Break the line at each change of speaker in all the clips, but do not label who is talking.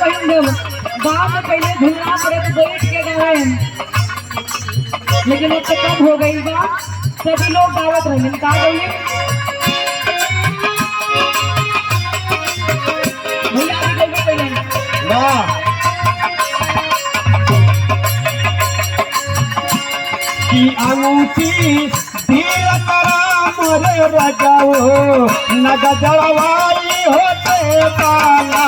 गाँव में पहले झूलना पड़े तो बैठ के गावे, लेकिन अब तो कम हो गई बा, सभी लोग गावत रहे का गई भैया भी गई पहले
की अंगूठी दिल करा मोरे रजाओ नग जलवाई होते पाला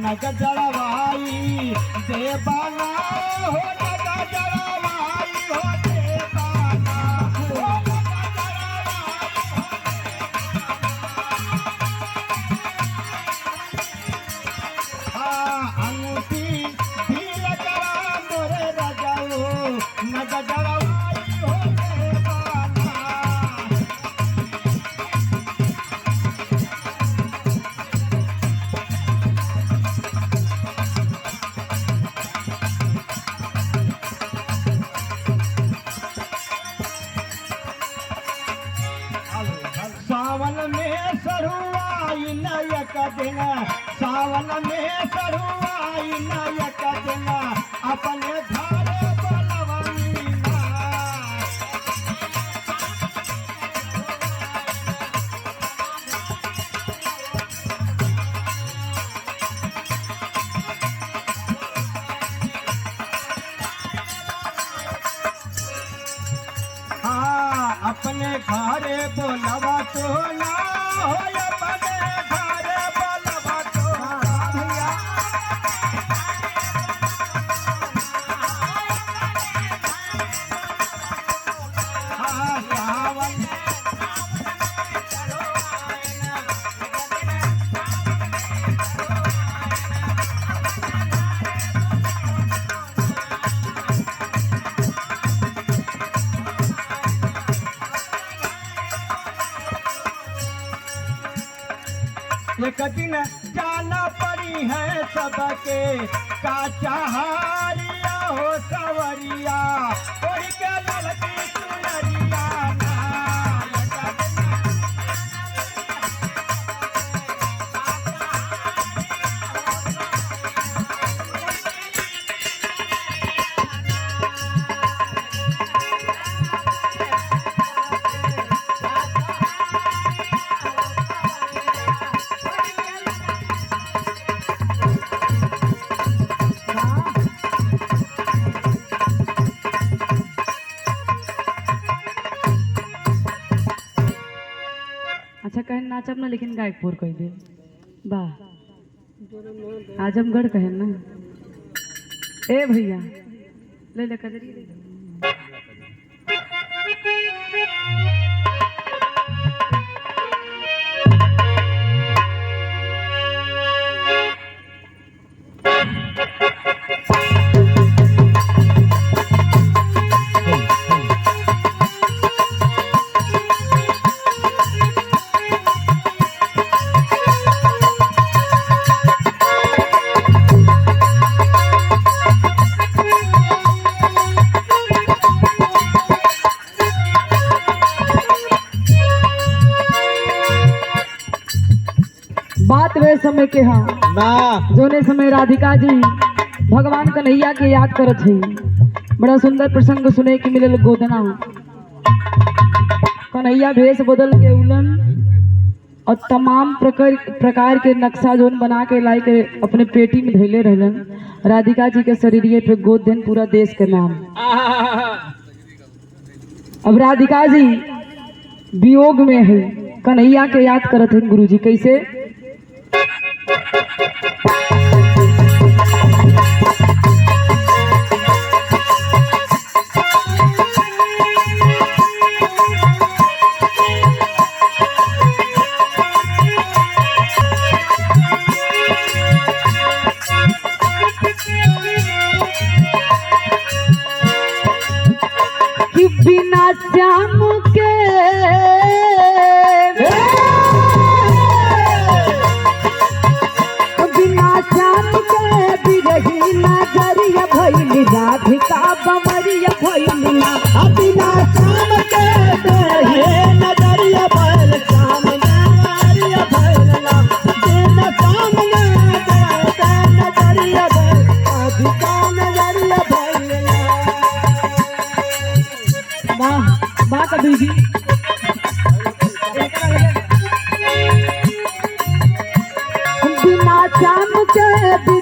नग जलवाई देवाना हो नग जलवाई हो देवाना हो अंगूठी दिल करा मोरे रजाओ नग जलवाई हो देवाना सावन में सरुआई नयक दिन सावन में सरुआई नयक दिन अपने घर बनवैना अपने घरे बोलवा तो ना हो अपने घरे बोलवा तो भैया सावन एक दिन जाना पड़ी है सबके का चाहारिया हो सवरिया और के ललकी सुनरिया
अच्छा कहे नाचब ना, लेकिन गायकपुर कह दे वाह आजमगढ़ कहे ना ए भैया ले ले कजरी ले ले। बात वे समय के हाँ
ना
जोने समय राधिका जी भगवान कन्हैया के याद करत है, बड़ा सुंदर प्रसंग सुने के मिलल गोदना कन्हैया भेष बदल के उलन और तमाम प्रकार के नक्शा जोन बना के लाई के अपने पेटी में धैले रहलन राधिका जी के शरीर पे गोद देन पूरा देश के नाम। अब राधिका जी वियोग में है, कन्हैया के याद करत है गुरुजी कैसे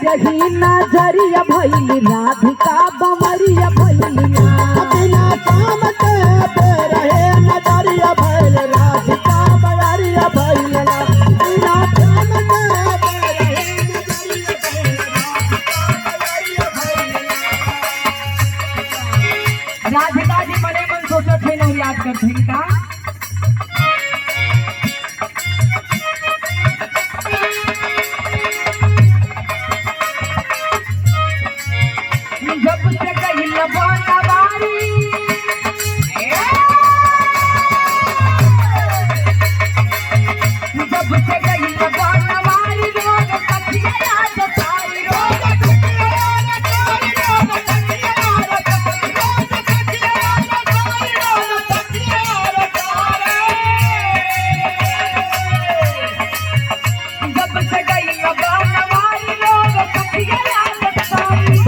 रही नजरिया भइल राधिका बमरिया भइल
बिना काम के रहे नजरिया भइल राधिका बमरिया भइल बिना काम के रहे नजरिया भइल
राधिका जी मने मन सोचत थे नहीं याद करते का जब से गई बनवारी जब से गई बनवारी रोग सखिया याद सारी रोग सखिया याद सारी रोग सखिया याद सारी रोग सखिया याद सारी रोग सखिया याद सारी जब से गई बनवारी रोग सखिया याद सारी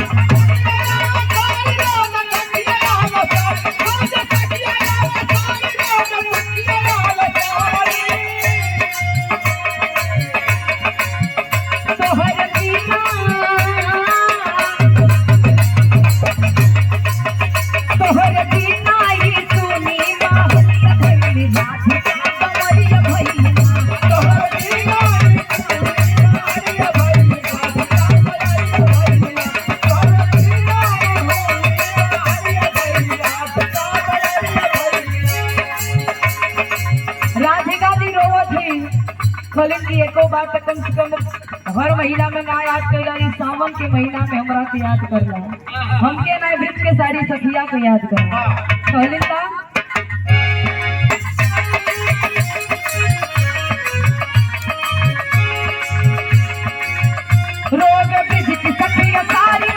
कलिन की एको बात तक कम से कम हर महीना में ना याद कर रही सावन के महीना में हमरा के याद कर रहा हमके ना वृक्ष के सारी सखिया को याद कर कलिन का रोग वृक्ष की सखिया सारी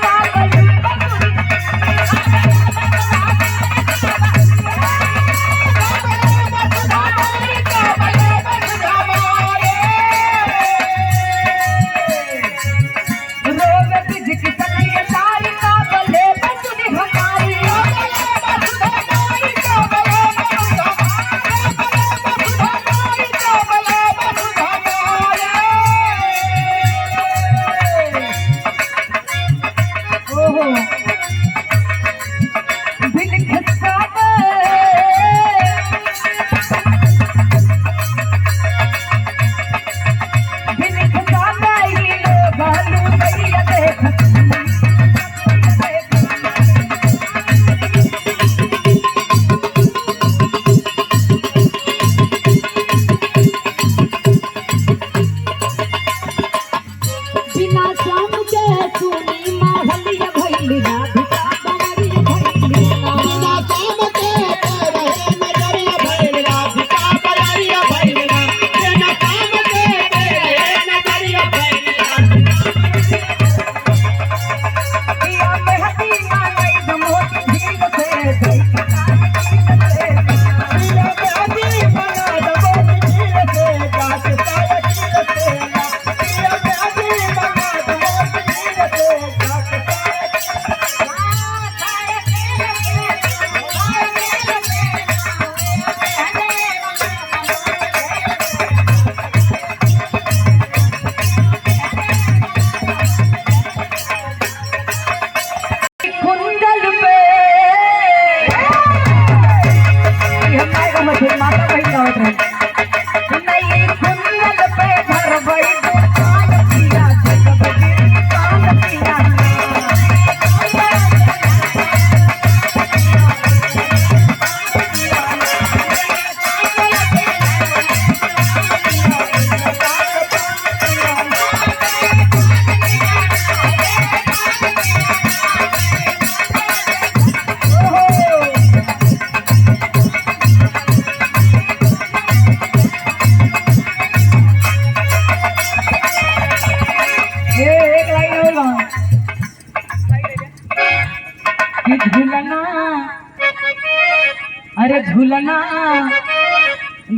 अरे झूलना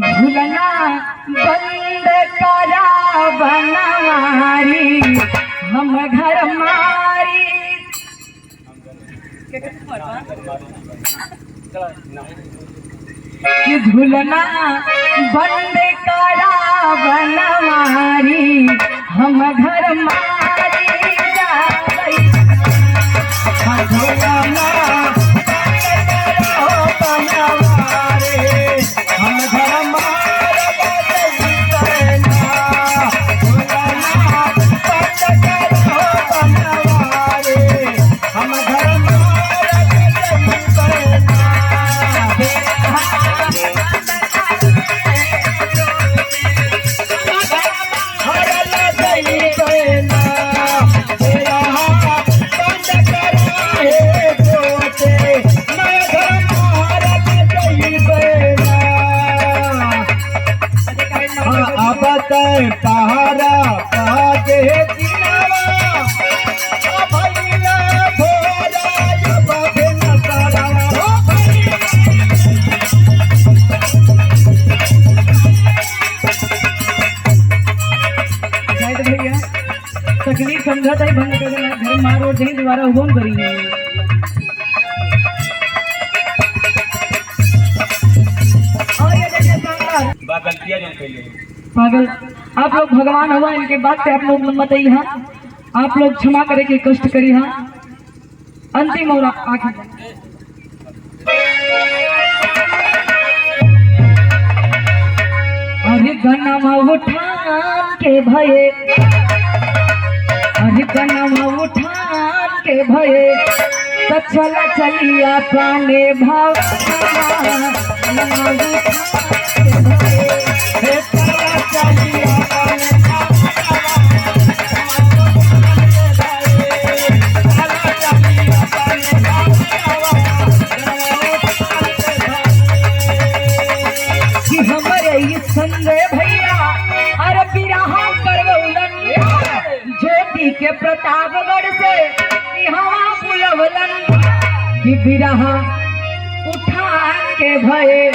झूलना बंद करा बनवारी हम घर मारी कि झूलना बंद करा बनवारी हम घर मारी
तय पहारा पाके चिनावा भैया भोरा जब बिन तारा
शायद भैया तकलीफ समझाता ही बंद कर देना घर मार और नहीं दोबारा हुम करी और ये देखिए शानदार
गलतियां जो कैले
पागल आप लोग भगवान हुआ इनके बात पे आप लोग मत आई हाँ आप लोग क्षमा करे के कष्ट करी हाँ अंतिम और आखिर अरे गनमा उठान के भये अरे गनमा उठान के भये तो चला चलिया पाने भाव गनमा उठान के भये हे चला चलिया पाने कि हमारे ये संजय भैया अरे बिरहा करवलन ज्योति के प्रतापगढ़ से यहाँ बुलवलन कि बिरहा उठान के भये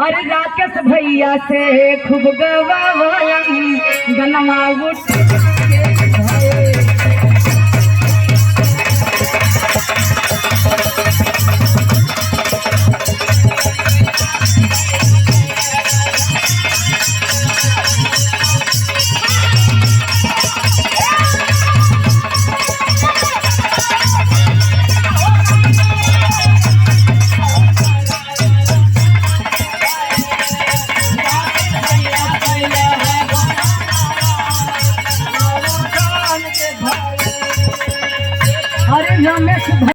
अरे राकेश भैया से खूब गवावलन गनमा उठ